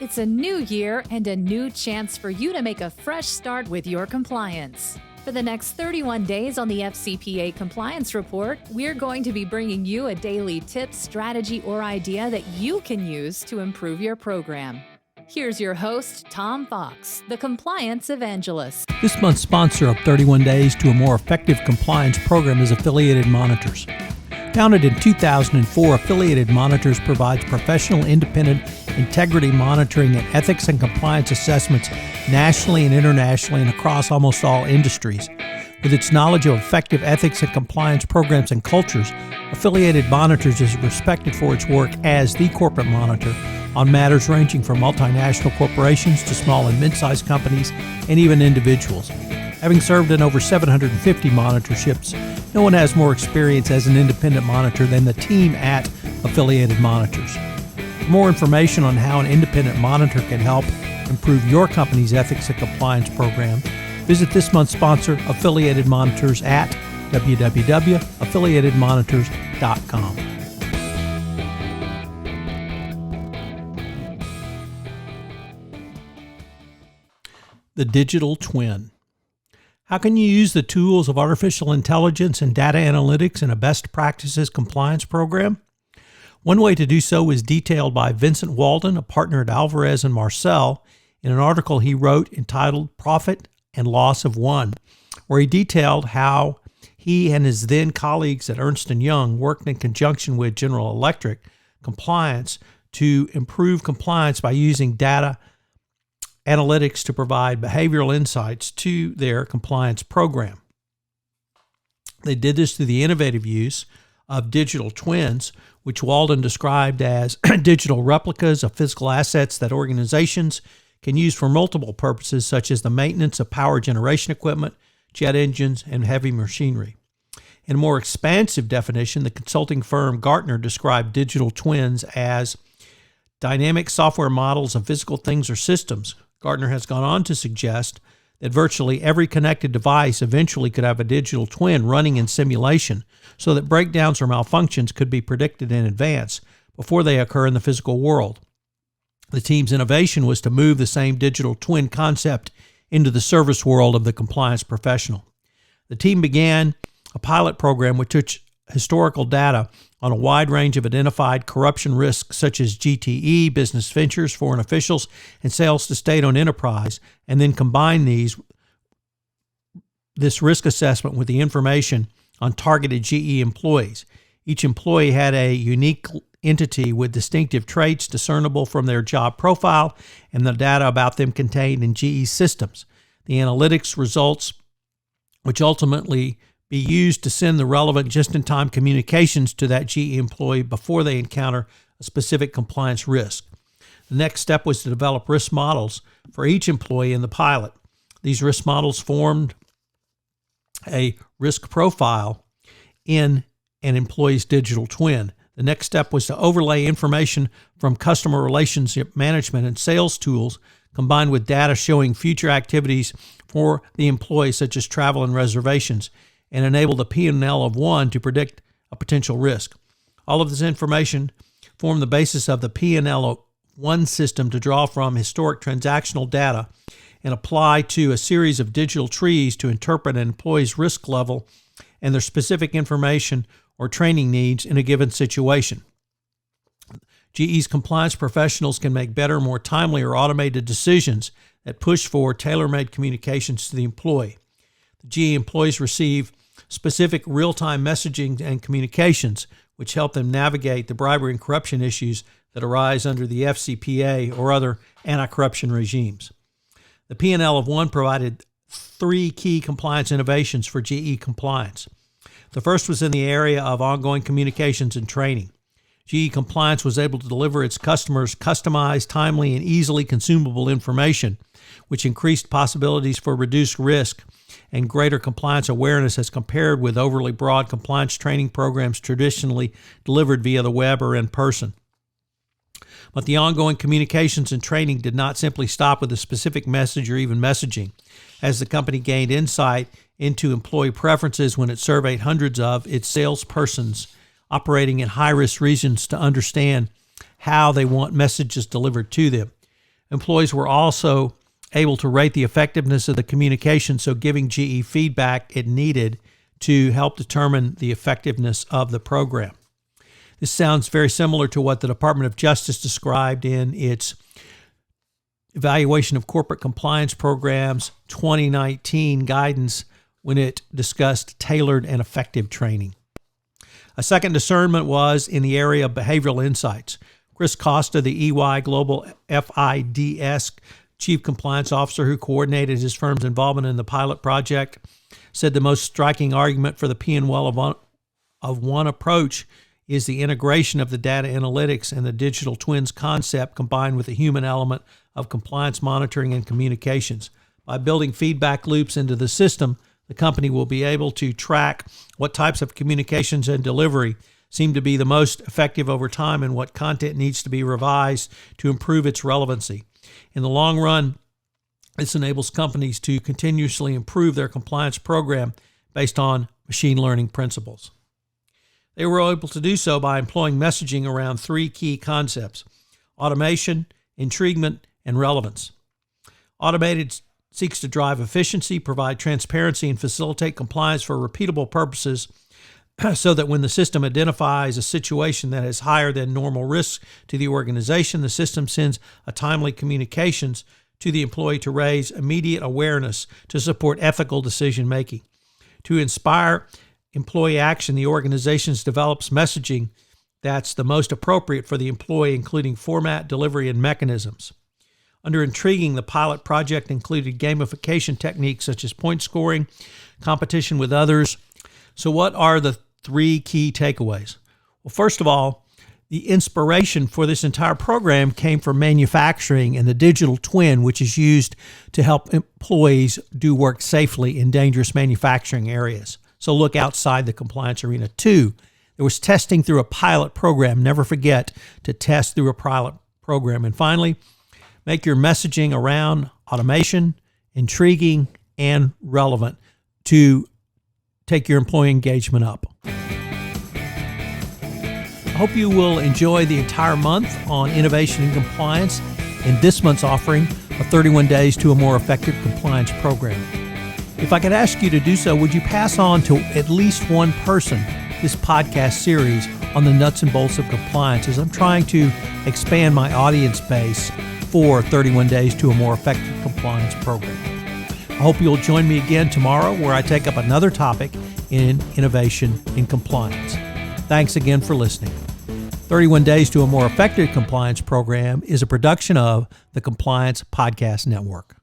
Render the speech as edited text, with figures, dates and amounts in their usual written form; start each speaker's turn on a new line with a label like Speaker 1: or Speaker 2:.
Speaker 1: It's a new year and a new chance for you to make a fresh start with your compliance. For the next 31 days on the FCPA Compliance Report, we're going to be bringing you a daily tip, strategy, or idea that you can use to improve your program. Here's your host, Tom Fox, the Compliance Evangelist.
Speaker 2: This month's sponsor of 31 Days to a More Effective Compliance Program is Affiliated Monitors. Founded in 2004, Affiliated Monitors provides professional, independent integrity monitoring and ethics and compliance assessments nationally and internationally and across almost all industries. With its knowledge of effective ethics and compliance programs and cultures, Affiliated Monitors is respected for its work as the corporate monitor on matters ranging from multinational corporations to small and mid-sized companies and even individuals. Having served in over 750 monitorships, no one has more experience as an independent monitor than the team at Affiliated Monitors. For more information on how an independent monitor can help improve your company's ethics and compliance program, visit this month's sponsor, Affiliated Monitors, at www.affiliatedmonitors.com. The digital twin. How can you use the tools of artificial intelligence and data analytics in a best practices compliance program? One way to do so is detailed by Vincent Walden, a partner at Alvarez & Marsal, in an article he wrote entitled Profit and Loss of One, where he detailed how he and his then colleagues at Ernst & Young worked in conjunction with General Electric Compliance to improve compliance by using data analytics to provide behavioral insights to their compliance program. They did this through the innovative use of digital twins, which Walden described as digital replicas of physical assets that organizations can use for multiple purposes, such as the maintenance of power generation equipment, jet engines, and heavy machinery. In a more expansive definition, the consulting firm Gartner described digital twins as dynamic software models of physical things or systems. Gartner has gone on to suggest that virtually every connected device eventually could have a digital twin running in simulation so that breakdowns or malfunctions could be predicted in advance before they occur in the physical world. The team's innovation was to move the same digital twin concept into the service world of the compliance professional. The team began a pilot program which took historical data on a wide range of identified corruption risks such as GTE, business ventures, foreign officials, and sales to state-owned enterprise, and then combine this risk assessment with the information on targeted GE employees. Each employee had a unique entity with distinctive traits discernible from their job profile and the data about them contained in GE systems. The analytics results, which ultimately be used to send the relevant just-in-time communications to that GE employee before they encounter a specific compliance risk. The next step was to develop risk models for each employee in the pilot. These risk models formed a risk profile in an employee's digital twin. The next step was to overlay information from customer relationship management and sales tools combined with data showing future activities for the employee, such as travel and reservations, and enable the P&L of one to predict a potential risk. All of this information formed the basis of the P&L of one system to draw from historic transactional data and apply to a series of digital trees to interpret an employee's risk level and their specific information or training needs in a given situation. GE's compliance professionals can make better, more timely, or automated decisions that push for tailor-made communications to the employee. The GE employees receive specific real-time messaging and communications, which help them navigate the bribery and corruption issues that arise under the FCPA or other anti-corruption regimes. The P&L of one provided 3 key compliance innovations for GE compliance. The first was in the area of ongoing communications and training. GE Compliance was able to deliver its customers customized, timely, and easily consumable information, which increased possibilities for reduced risk and greater compliance awareness as compared with overly broad compliance training programs traditionally delivered via the web or in person. But the ongoing communications and training did not simply stop with a specific message or even messaging, as the company gained insight into employee preferences when it surveyed hundreds of its salespersons operating in high-risk regions to understand how they want messages delivered to them. Employees were also able to rate the effectiveness of the communication, so giving GE feedback it needed to help determine the effectiveness of the program. This sounds very similar to what the Department of Justice described in its Evaluation of Corporate Compliance Programs 2019 guidance when it discussed tailored and effective training. A second discernment was in the area of behavioral insights. Chris Costa, the EY Global FIDS Chief Compliance Officer who coordinated his firm's involvement in the pilot project, said the most striking argument for the P&L of one approach is the integration of the data analytics and the digital twins concept combined with the human element of compliance monitoring and communications. By building feedback loops into the system, the company will be able to track what types of communications and delivery seem to be the most effective over time and what content needs to be revised to improve its relevancy. In the long run, this enables companies to continuously improve their compliance program based on machine learning principles. They were able to do so by employing messaging around three key concepts: automation, intriguement, and relevance. Automated seeks to drive efficiency, provide transparency, and facilitate compliance for repeatable purposes so that when the system identifies a situation that is higher than normal risk to the organization, the system sends a timely communications to the employee to raise immediate awareness to support ethical decision-making. To inspire employee action, the organization develops messaging that's the most appropriate for the employee, including format, delivery, and mechanisms. Under intriguing, the pilot project included gamification techniques such as point scoring, competition with others. So what are the three key takeaways? Well, first of all, the inspiration for this entire program came from manufacturing and the digital twin, which is used to help employees do work safely in dangerous manufacturing areas. So look outside the compliance arena. 2, there was testing through a pilot program. Never forget to test through a pilot program. And finally, make your messaging around automation intriguing and relevant to take your employee engagement up. I hope you will enjoy the entire month on innovation and compliance in this month's offering of 31 Days to a More Effective Compliance Program. If I could ask you to do so, would you pass on to at least one person this podcast series on the nuts and bolts of compliance, as I'm trying to expand my audience base for 31 Days to a More Effective Compliance Program. I hope you'll join me again tomorrow where I take up another topic in innovation in compliance. Thanks again for listening. 31 Days to a More Effective Compliance Program is a production of the Compliance Podcast Network.